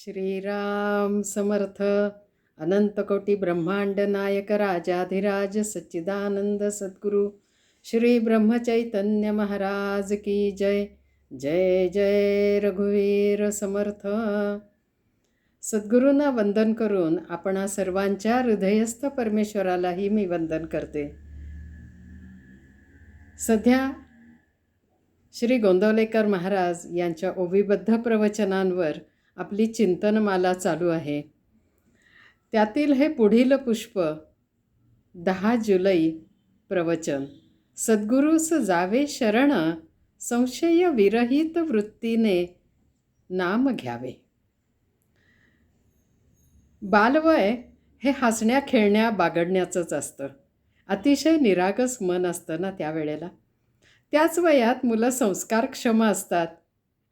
श्रीराम समर्थ. अनंतकोटी ब्रह्मांड नायक राजाधिराज सच्चिदानंद सद्गुरु श्री ब्रह्मचैतन्य महाराज की जय. जय जय रघुवीर समर्थ. सद्गुरूंना वंदन करून आपणा सर्वांच्या हृदयस्थ परमेश्वरालाही मी वंदन करते. सध्या श्री गोंदवलेकर महाराज यांच्या ओवीबद्ध प्रवचनांवर आपली चिंतनमाला चालू आहे. त्यातील हे पुढील पुष्प 10 जुलै प्रवचन. सद्गुरूस जावे शरण, संशय विरहित वृत्तीने नाम घ्यावे. बालवय हे हसण्या खेळण्या बागडण्याचंच असतं. अतिशय निरागस मन असतं ना त्यावेळेला. त्याच वयात मुलं संस्कारक्षम असतात.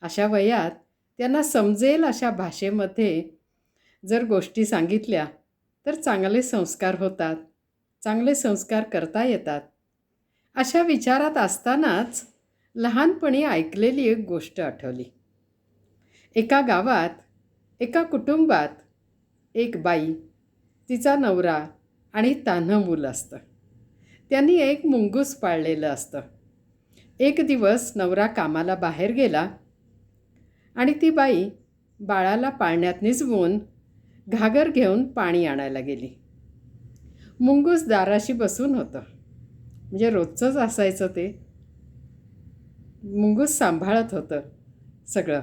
अशा वयात त्यांना समजेल अशा भाषेमध्ये जर गोष्टी सांगितल्या तर चांगले संस्कार होतात, चांगले संस्कार करता येतात. अशा विचारात असतानाच लहानपणी ऐकलेली एक गोष्ट आठवली. एका गावात, एका कुटुंबात एक बाई, तिचा नवरा आणि तान्हं मूल असतं. त्यांनी एक मुंगूस पाळलेलं असतं. एक दिवस नवरा कामाला बाहेर गेला आणि ती बाई बाळाला पाळण्यात निजवून घागर घेऊन पाणी आणायला गेली. मुंगूस दाराशी बसून होतं. म्हणजे रोजचंच असायचं ते. मुंगूस सांभाळत होतं सगळं.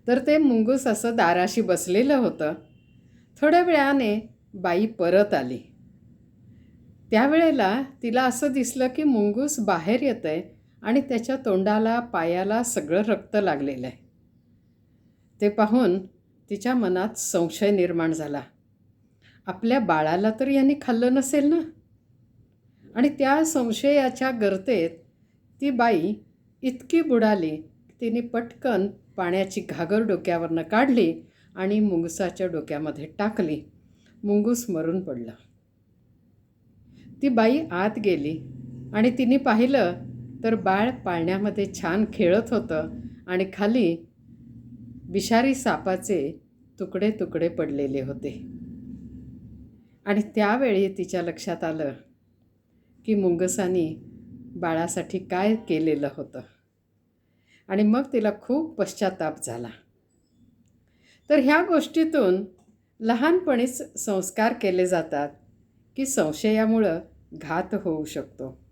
तर ते मुंगूस असं दाराशी बसलेलं होतं. थोड्या वेळाने बाई परत आली. त्यावेळेला तिला असं दिसलं की मुंगूस बाहेर येतं आहे आणि त्याच्या तोंडाला पायाला सगळं रक्त लागलेलं आहे. ते पाहून तिच्या मनात संशय निर्माण झाला. आपल्या बाळाला तर यांनी खाल्लं नसेल ना. आणि त्या संशयाच्या गर्तेत ती बाई इतकी बुडाली, तिने पटकन पाण्याची घागर डोक्यावरनं काढली आणि मुंगसाच्या डोक्यामध्ये टाकली. मुंगूस मरून पडलं. ती बाई आत गेली आणि तिने पाहिलं तर बाळ पाळण्यामध्ये छान खेळत होतं आणि खाली विषारी सापाचे तुकडे तुकडे पडलेले होते. आणि त्यावेळी तिच्या लक्षात आलं की मुंगसानी बाळासाठी काय केलेलं होतं. आणि मग तिला खूप पश्चाताप झाला. तर ह्या गोष्टीतून लहानपणीच संस्कार केले जातात की संशयामुळं घात होऊ शकतो.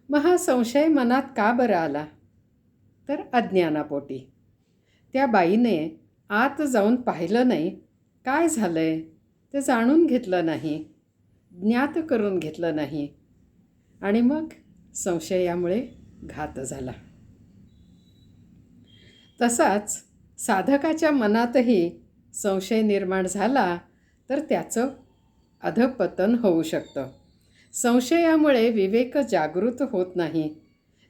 मग हा संशय मनात का बरं आला? तर अज्ञानापोटी. त्या बाईने आत जाऊन पाहिलं नाही, काय झालं आहे ते जाणून घेतलं नाही, ज्ञात करून घेतलं नाही आणि मग संशयामुळे घात झाला. तसाच साधकाच्या मनातही संशय निर्माण झाला तर त्याचं अधपतन होऊ शकतं. संशयामुळे विवेक जागृत होत नाही.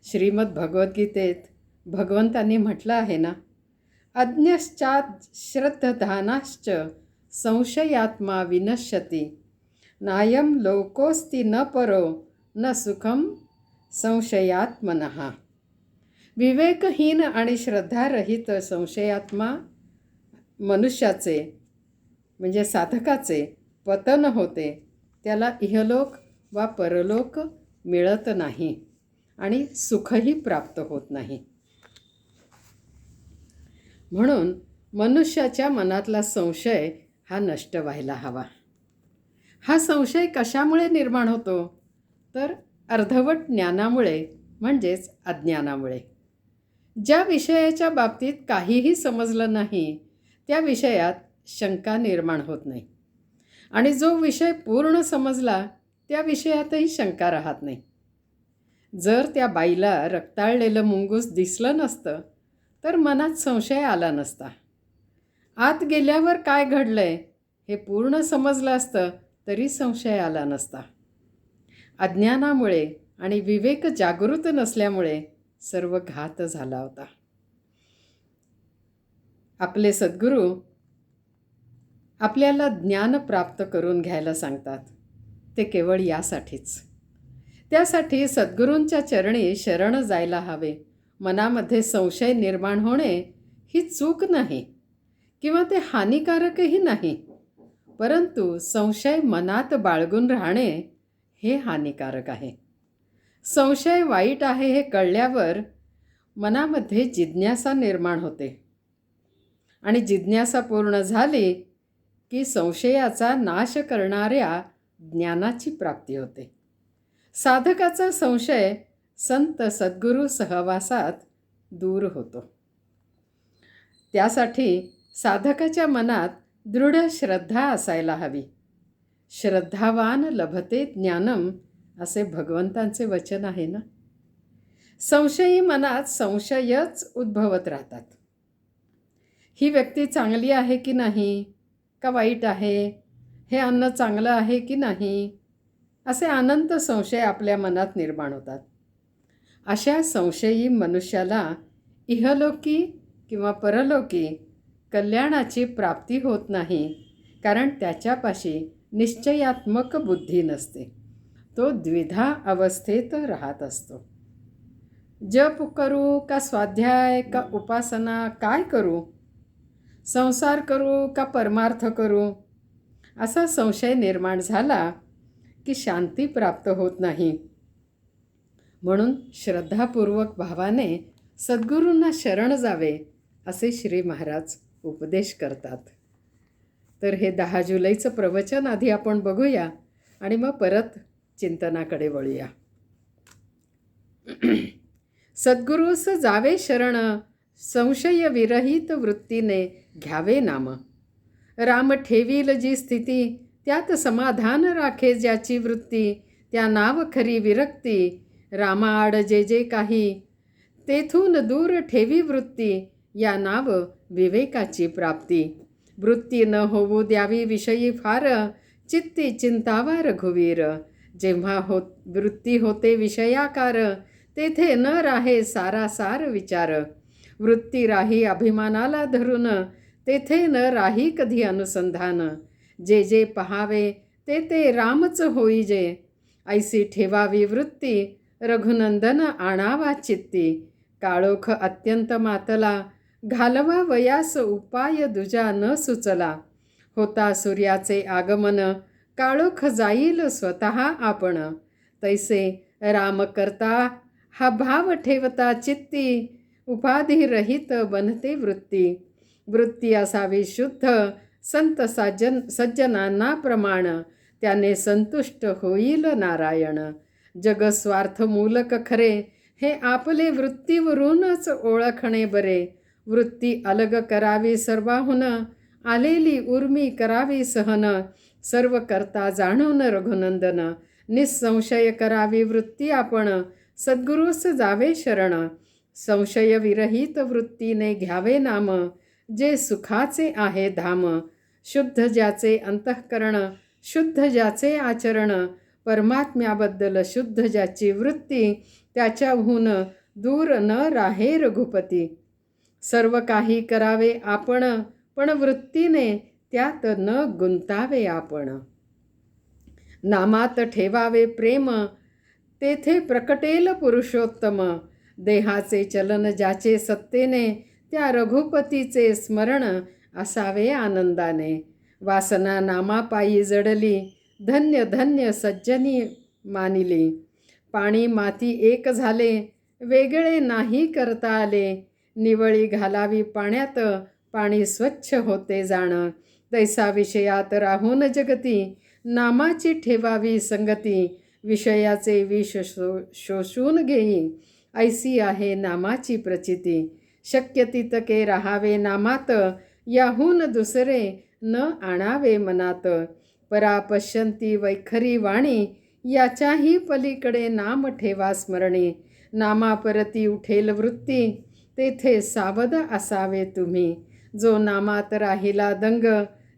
श्रीमद भगवद्गीतेत भगवंतांनी म्हटलं आहे ना, अज्ञश्चात श्रद्धधानाश्च संशयात्मा विनश्यती, नायम लोकोस्ति न परो न सुखम संशयात्मनः. विवेकहीन आणि श्रद्धारहित संशयात्मा मनुष्याचे म्हणजे साधकाचे पतन होते. त्याला इहलोक वा परलोक मिळत नाही आणि सुखही प्राप्त होत नाही. म्हणून मनुष्याच्या मनातला संशय हा नष्ट व्हायला हवा. हा संशय कशामुळे निर्माण होतो? तर अर्धवट ज्ञानामुळे म्हणजेच अज्ञानामुळे. ज्या विषयाच्या बाबतीत काहीही समजलं नाही त्या विषयात शंका निर्माण होत नाही. आणि जो विषय पूर्ण समजला त्या विषयातही शंका राहत नाही. जर त्या बाईला रक्ताळलेलं मुंगूस दिसलं नसतं तर मनात संशय आला नसता. आत गेल्यावर काय घडलंय हे पूर्ण समजलं असतं तरी संशय आला नसता. अज्ञानामुळे आणि विवेक जागृत नसल्यामुळे सर्व घात झाला होता. आपले सद्गुरू आपल्याला ज्ञान प्राप्त करून घ्यायला सांगतात. ते केवळ यासाठीच. त्यासाठी सद्गुरूंच्या चरणी शरण जायला हवे. मनामध्ये संशय निर्माण होणे ही चूक नाही, किंवा ते हानिकारकही नाही, परंतु संशय मनात बाळगून राहणे हे हानिकारक आहे. संशय वाईट आहे हे कळल्यावर मनामध्ये जिज्ञासा निर्माण होते आणि जिज्ञासा पूर्ण झाली की संशयाचा नाश करणाऱ्या ज्ञानाची प्राप्ती होते. साधकाचा संशय संत सद्गुरू सहवासात दूर होतो. त्यासाठी साधकाच्या मनात दृढ श्रद्धा असायला हवी. श्रद्धावान लभते ज्ञानम असे भगवंतांचे वचन आहे ना. संशयी मनात संशयच उद्भवत राहतात. ही व्यक्ती चांगली आहे की नाही, का वाईट आहे, हे अन्न चांगलं आहे की नाही, असे अनंत संशय आपल्या मनात निर्माण होतात. अशा संशयी मनुष्याला इहलोकी किंवा परलोकी कल्याणाची प्राप्ती होत नाही, कारण त्याच्यापाशी निश्चयात्मक बुद्धी नसते. तो द्विधा अवस्थेत राहत असतो. जप करू का स्वाध्याय का उपासना, काय करू, संसार करू का परमार्थ करू, असा संशय निर्माण झाला की शांती प्राप्त होत नाही. म्हणून श्रद्धापूर्वक भावाने सद्गुरूंना शरण जावे असे श्री महाराज उपदेश करतात. तर हे 10 जुलैचं प्रवचन आधी आपण बघूया आणि मग परत चिंतनाकडे वळूया. सद्गुरूस जावे शरण, संशय विरहित वृत्तीने घ्यावे नाम. राम ठेवील जी स्थिती, त्यात समाधान राखे ज्याची वृत्ती. त्या नाव खरी विरक्ती, रामाआड जे जे काही. तेथून दूर ठेवी वृत्ती, या नाव विवेकाची प्राप्ती. वृत्ती न होऊ द्यावी विषयी फार, चित्ती चिंतावा रघुवीर. जेव्हा वृत्ती होते विषयाकार, तेथे न राहे सारासार विचार. वृत्ती राही अभिमानाला धरून, तेथे न राही कधी अनुसंधान. जे जे पहावे ते ते रामच होई जे. ऐसी ठेवावी वृत्ती, रघुनंदन आणावा चित्ती. काळोख अत्यंत मातला, घालवा वयास उपाय दुजा न सुचला. होता सूर्याचे आगमन, काळोख जाईल स्वतः आपण. तैसे राम करता हा भाव ठेवता चित्ती. उपाधी रहित बनते वृत्ती. वृत्ती असावी शुद्ध, संत सज्जनांना प्रमाण. त्याने संतुष्ट होईल नारायण. जग स्वार्थ मूलक खरे, हे आपले वृत्तीवरूनच ओळखणे बरे. वृत्ती अलग करावी सर्वाहून, आलेली उर्मी करावी सहन. सर्व करता जाणून रघुनंदन, निसंशय करावी वृत्ती आपण. सद्गुरूस जावे शरण, संशय विरहित वृत्तीने घ्यावे नाम. जे सुखाचे आहे धाम, शुद्ध ज्याचे अंतःकरण, शुद्ध ज्याचे आचरण. परमात्म्याबद्दल शुद्ध ज्याची वृत्ती, त्याच्याहून दूर न राहे रघुपती. सर्व काही करावे आपण, पण वृत्तीने त्यात न गुंतावे आपण. नामात ठेवावे प्रेम, तेथे प्रकटेल पुरुषोत्तम. देहाचे चलन ज्याचे सत्तेने, त्या रघुपतीचे स्मरण असावे आनंदाने. वासना नामापायी जडली, धन्य धन्य सज्जनी मानिली. पाणी माती एक झाले, वेगळे नाही करता आले. निवळी घालावी पाण्यात, पाणी स्वच्छ होते जाण. तैसा विषयात राहून जगती, नामाची ठेवावी संगती. विषयाचे विष शोषून घेई, ऐसी आहे नामाची प्रचिती. शक्य तितके राहावे नामात, याहून दुसरे न आणावे मनात. परा पश्यंती वैखरी वाणी, याच्याही पलीकडे नाम ठेवा स्मरणी. नामापरती उठेल वृत्ती, तेथे सावध असावे तुम्ही. जो नामात राहिला दंग,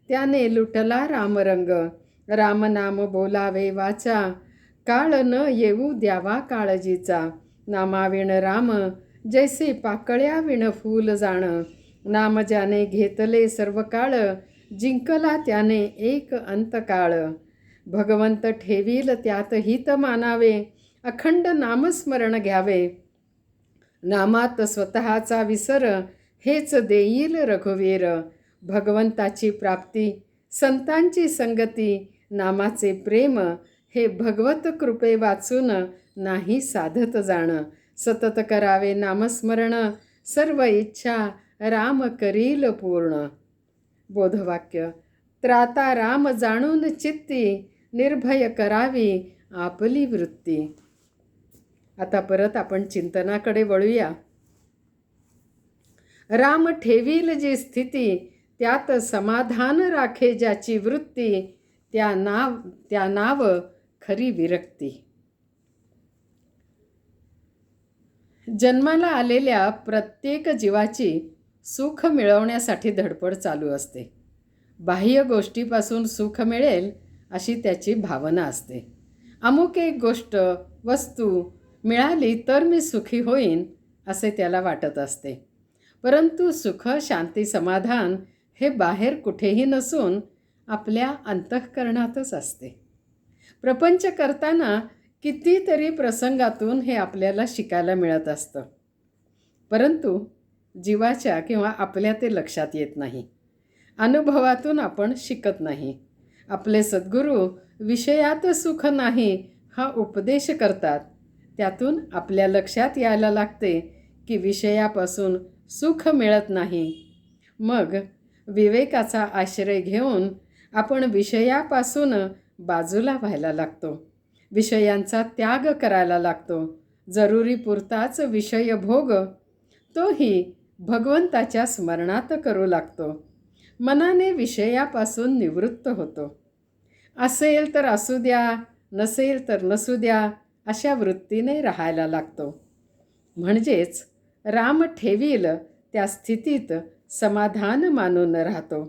त्याने लुटला रामरंग. रामनाम बोलावे वाचा, काळ न येऊ द्यावा काळजीचा. नामाविण राम, जैसे पाकळ्याविण फूल जाण. नाम ज्याने घेतले सर्व काळ, जिंकला त्याने एक अंतकाळ. भगवंत ठेवील त्यात हित मानावे, अखंड नामस्मरण घ्यावे. नामात स्वतःचा विसर, हेच देईल रघुवीर. भगवंताची प्राप्ती, संतांची संगती, नामाचे प्रेम हे भगवत कृपे वाचून नाही साधत जाणं. सतत करावे नामस्मरण, सर्व इच्छा राम करील पूर्ण. बोधवाक्य. त्राता राम जाणून चित्ती, निर्भय करावी आपली वृत्ती. आता परत आपण चिंतनाकडे वळूया. राम ठेवील जी स्थिती, त्यात समाधान राखे ज्याची वृत्ती, त्या नाव खरी विरक्ती. जन्माला आलेल्या प्रत्येक जीवाची सुख मिळवण्यासाठी धडपड चालू असते. बाह्य गोष्टीपासून सुख मिळेल अशी त्याची भावना असते. अमुक एक गोष्ट, वस्तू मिळाली तर मी सुखी होईन असे त्याला वाटत असते. परंतु सुख, शांती, समाधान हे बाहेर कुठेही नसून आपल्या अंतःकरणातच असते. प्रपंच करताना कितीतरी प्रसंगातून हे आपल्याला शिकायला मिळत असतं, परंतु जीवाच्या किंवा आपल्या ते लक्षात येत नाही. अनुभवातून आपण शिकत नाही. आपले सद्गुरू विषयात सुख नाही हा उपदेश करतात. त्यातून आपल्या लक्षात यायला लागते की विषयापासून सुख मिळत नाही. मग विवेकाचा आश्रय घेऊन आपण विषयापासून बाजूला व्हायला लागतो. विषयांचा त्याग करायला लागतो. जरुरीपुरताच विषयभोग, तोही भगवंताच्या स्मरणात करू लागतो. मनाने विषयापासून निवृत्त होतो. असेल तर असू द्या, नसेल तर नसू द्या अशा वृत्तीने राहायला लागतो. म्हणजेच राम ठेवील त्या स्थितीत समाधान मानून राहतो.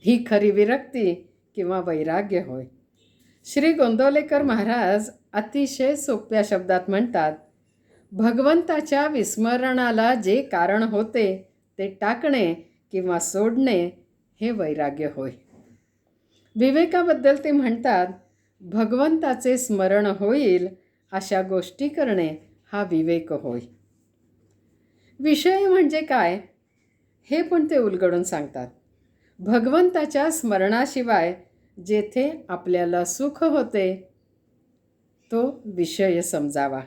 ही खरी विरक्ती किंवा वैराग्य होय. श्री गोंदवलेकर महाराज अतिशय सोप्या शब्दात म्हणतात, भगवंताच्या विस्मरणाला जे कारण होते ते टाकणे किंवा सोडणे हे वैराग्य होय. विवेकाबद्दल ते म्हणतात, भगवंताचे स्मरण होईल अशा गोष्टी करणे हा विवेक होय. विषय म्हणजे काय हे पण ते उलगडून सांगतात. भगवंताच्या स्मरणाशिवाय जेथे आपल्याला सुख होते तो विषय समजावा.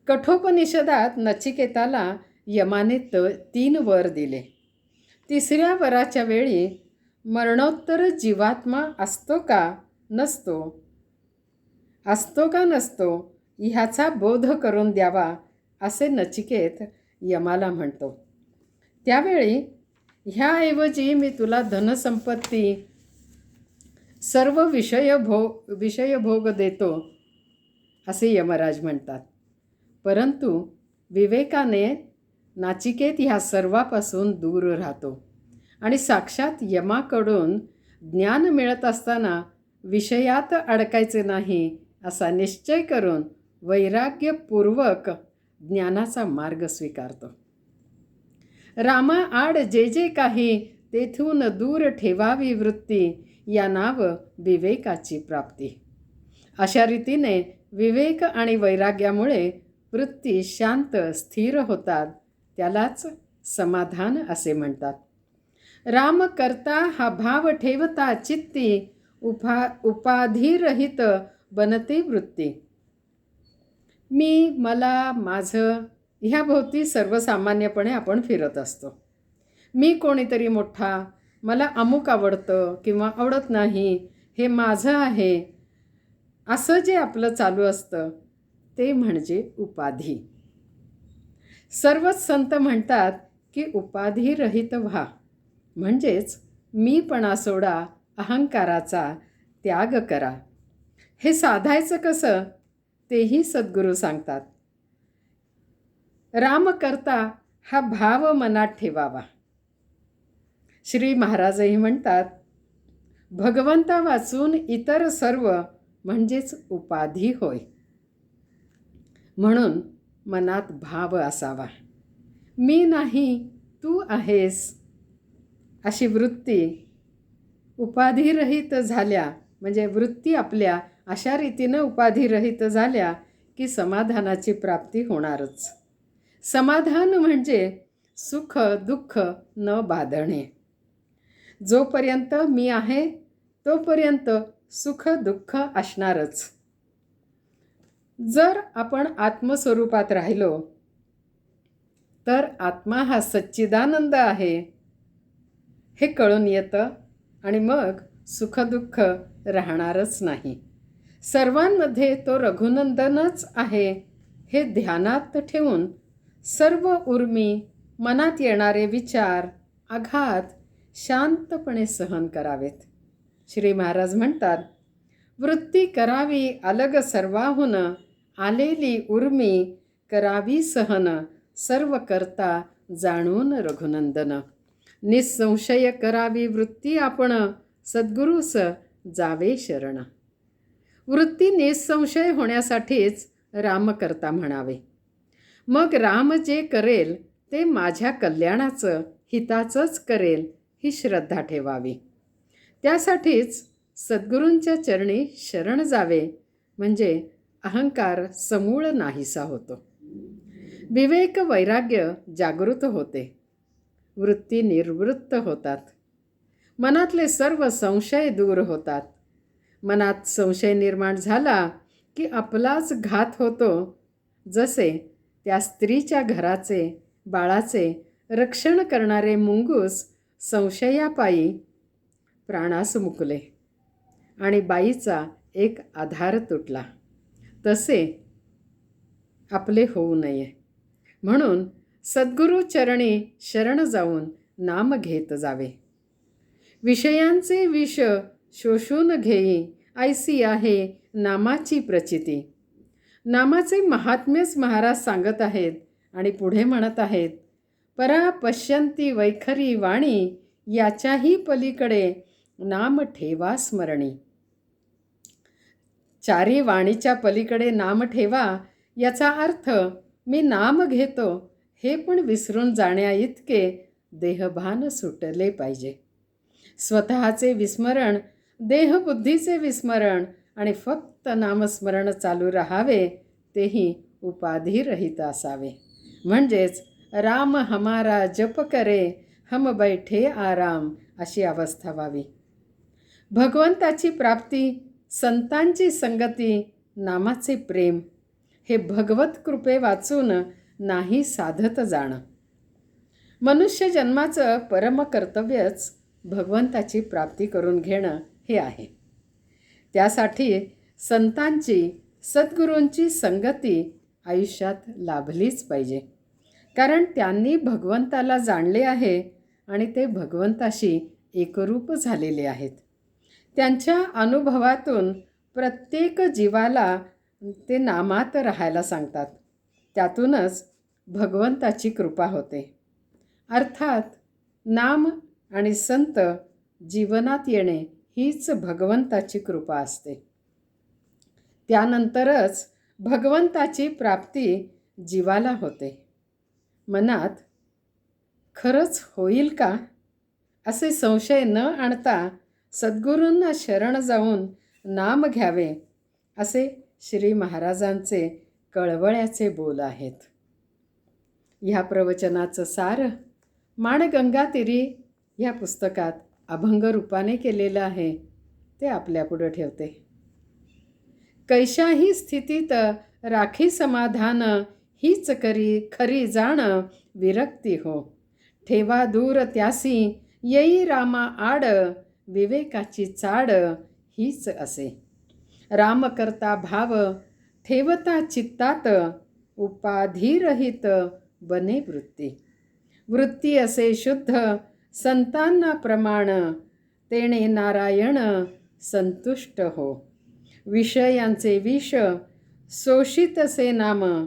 कठोपनिषदात नचिकेताला यमाने 3 वर दिले. 3ऱ्या वराच्या वेळी मरणोत्तर जीवात्मा असतो का नसतो, असतो का नसतो ह्याचा बोध करून द्यावा असे नचिकेत यमाला म्हणतो. त्यावेळी ह्याऐवजी मी तुला धनसंपत्ती, सर्व विषयभोग देतो असे यमराज म्हणतात. परंतु विवेकाने नाचिकेत ह्या सर्वापासून दूर राहतो आणि साक्षात यमाकडून ज्ञान मिळत असताना विषयात अडकायचे नाही असा निश्चय करून वैराग्यपूर्वक ज्ञानाचा मार्ग स्वीकारतो. रामा आड जे जे काही तेथून दूर ठेवावी वृत्ती, या नाव विवेकाची प्राप्ती. अशा रीतीने विवेक आणि वैराग्यामुळे वृत्ती शांत स्थिर होतात. त्यालाच समाधान असे म्हणतात. राम करता हा भाव ठेवता चित्ती, उपाधिरहित बनते वृत्ती. मी, मला, माझं ह्याभोवती सर्वसामान्यपणे आपण फिरत असतो. मी कोणीतरी मोठा, मला अमुक आवडतं किंवा आवडत नाही, हे माझं आहे, असं जे आपलं चालू असतं ते म्हणजे उपाधी. सर्वच संत म्हणतात की उपाधिरहित व्हा, म्हणजेच मीपणा सोडा, अहंकाराचा त्याग करा. हे साधायचं कसं तेही सद्गुरू सांगतात. राम करता हा भाव मनात ठेवावा. श्री महाराजही म्हणतात, भगवंता वाचून इतर सर्व म्हणजेच उपाधी होय. म्हणून मनात भाव असावा. मी नाही, तू आहेस अशी वृत्ती उपाधिरहित झाल्या, म्हणजे वृत्ती आपल्या अशा रीतीनं उपाधिरहित झाल्या की समाधानाची प्राप्ती होणारच. समाधान म्हणजे सुख दुःख न बाधणे. जोपर्यंत मी आहे तोपर्यंत सुख दुःख असणारच. जर आपण आत्मस्वरूपात राहिलो तर आत्मा हा सच्चिदानंद आहे हे कळून येतं आणि मग सुखदुःख राहणारच नाही. सर्वांमध्ये तो रघुनंदनच आहे हे ध्यानात ठेवून सर्व उर्मी, मनात येणारे विचार, आघात शांतपणे सहन करावेत. श्री महाराज म्हणतात, वृत्ती करावी अलग सर्वाहून, आलेली उर्मी करावी सहन, सर्व करता जाणून रघुनंदन. निसंशय करावी वृत्ती आपण, सद्गुरूस जावे शरण. वृत्ती निसंशय होण्यासाठीच रामकर्ता म्हणावे. मग राम जे करेल ते माझ्या कल्याणाचं, हिताचंच करेल ही श्रद्धा ठेवावी. त्यासाठीच सद्गुरूंच्या चरणी शरण जावे, म्हणजे अहंकार समूळ नाहीसा होतो. विवेक वैराग्य जागृत होते. वृत्ती निवृत्त होतात. मनातले सर्व संशय दूर होतात. मनात संशय निर्माण झाला की आपलाच घात होतो. जसे त्या स्त्रीच्या घराचे, बाळाचे रक्षण करणारे मुंगूस संशयापायी प्राणास मुकले आणि बाईचा एक आधार तुटला, तसे आपले होऊ नये. म्हणून सद्गुरू चरणी शरण जाऊन नाम घेत जावे. विषयांचे विष शोषून घेई, ऐसी आहे नामाची प्रचिती. नामाचे महात्म्यच महाराज सांगत आहेत आणि पुढे म्हणत आहेत, परा पश्यंती वैखरी वाणी, याच्याही पलीकडे नाम ठेवा स्मरणी. चारी वाणीच्या पलीकडे नाम ठेवा याचा अर्थ मी नाम घेतो हे पण विसरून जाण्या इतके देहभान सुटले पाहिजे. स्वतःचे विस्मरण, देहबुद्धीचे विस्मरण आणि फक्त नामस्मरण चालू राहावे, तेही उपाधिरहित असावे. म्हणजेच राम हमारा जप करे, हम बैठे आराम, अशी अवस्था व्हावी. भगवंताची प्राप्ती, संतांची संगती, नामाचे प्रेम हे भगवत कृपे वाचून नाही साधत जाणं. मनुष्य जन्माचं परम कर्तव्यच भगवंताची प्राप्ती करून घेणं हे आहे. त्यासाठी संतांची, सद्गुरूंची संगती आयुष्यात लाभलीच पाहिजे. कारण त्यांनी भगवंताला जाणले आहे आणि ते भगवंताशी एकरूप झालेले आहेत. त्यांच्या अनुभवातून प्रत्येक जीवाला ते नामात राहायला सांगतात. त्यातूनच भगवंताची कृपा होते. अर्थात नाम आणि संत जीवनात येणे हीच भगवंताची कृपा असते. त्यानंतरच भगवंताची प्राप्ती जीवाला होते. मनात खरंच होईल का असे संशय न आणता सद्गुरूंना शरण जाऊन नाम घ्यावे, असे श्री महाराजांचे कळवळ्याचे बोल आहेत. ह्या प्रवचनाचं सार माणगंगातीरी ह्या पुस्तकात अभंग रूपाने केलेलं आहे, ते आपल्यापुढं ठेवते. कैशाही स्थितीत राखी समाधान, हीच खरी जाण विरक्ती हो. ठेवा दूर त्यासी येई रामा आड, विवेकाची चाड हीच असे. राम करता भाव ठेवता चित्तात, उपाधिरहित बने वृत्ती. वृत्ती असे शुद्ध संतांना प्रमाण, तेणे नारायण संतुष्ट हो. विषयांचे विष शोषित असे नाम,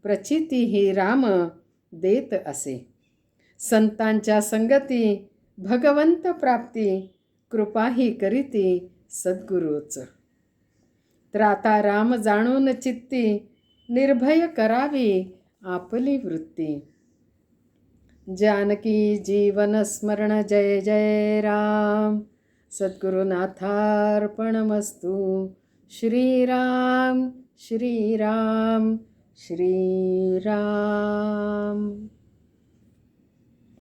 प्रचिती ही राम देत असे. संतांच्या संगती भगवंत प्राप्ती, कृपाही करीती सद्गुरूच. त्राता राम जाणून चित्ती, निर्भय करावी आपली वृत्ती. जानकी जीवन स्मरण जय जय राम. सद्गुरुनाथार्पणमस्तु. श्रीराम श्रीराम श्रीराम.